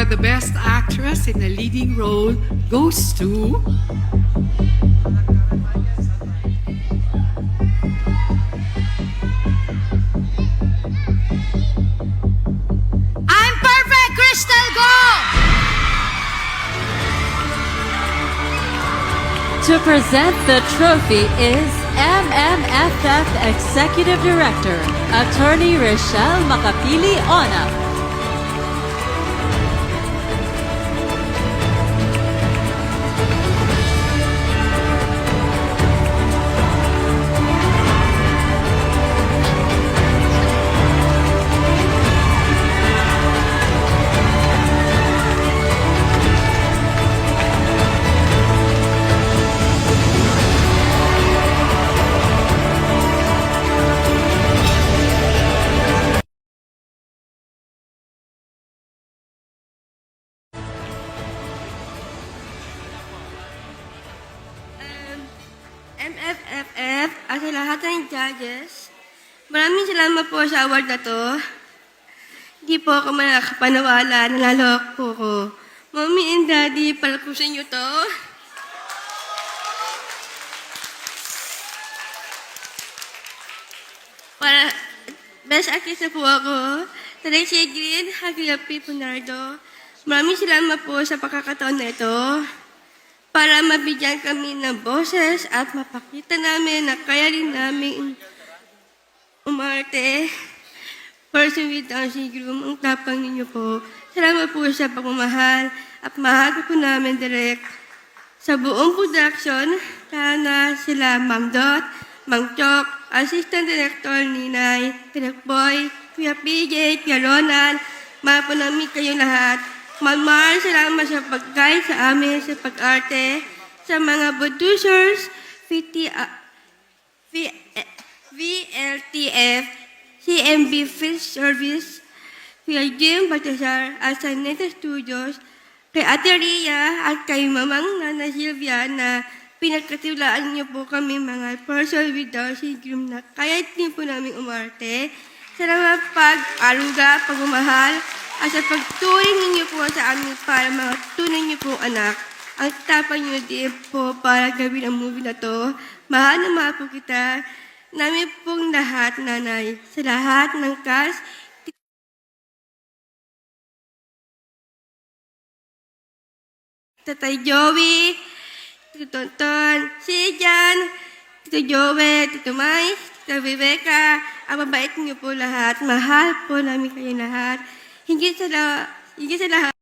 for the Best Actress in a Leading Role goes to... I'm Perfect Crystal Go! To present the trophy is MMFF Executive Director, Attorney Rochelle Makapili-Ona. MFFF at sa lahat ng judges, maraming salamat po sa award na to. Hindi po ako makakapanawala, nalalawak po ko. Mommy and Daddy, palapusin niyo to. Para best actress na po ako. Taray Sigrid, Hagilapi Punardo. Maraming salamat po sa pagkakataon na ito. Para mabigyan kami ng boses at mapakita namin na kaya rin namin umarte. Person with Down syndrome, ang tapang ninyo po. Salamat po sa pagmamahal at mahal po namin direct. Sa buong production, sana sila Ma'am Dot, Mang Chok, Assistant Director Ninay, Direct Boy, Kuya PJ, Kuya Ronald, mahal po namin kayong lahat. Mamar, salamat sa pag-guide sa amin sa pag-arte, sa mga producers, VLTF, CMB Fish Service, Kuya Jim Baltasar, at sa Neta Studios, kay Ate Ria at kay Mamang Nana Silvia na pinagkatiwalaan niyo po kami mga person with Down syndrome na kaya din po namin umarte. Salamat pag-aruga, pagmamahal, at sa pagturing ninyo po sa amin para mga tunay niyo po anak. Ang tapang niyo din po para gawin ang movie na to. Mahal na mahal po kita. Namin pong lahat, nanay. Sa lahat ng cast, Tatay Joey, Tito Tonton, si Jan, Tito Joey, Tito Mai, Tito Rebecca, ang mabait niyo po lahat. Mahal po namin kayo lahat. Hinggi sa lahat.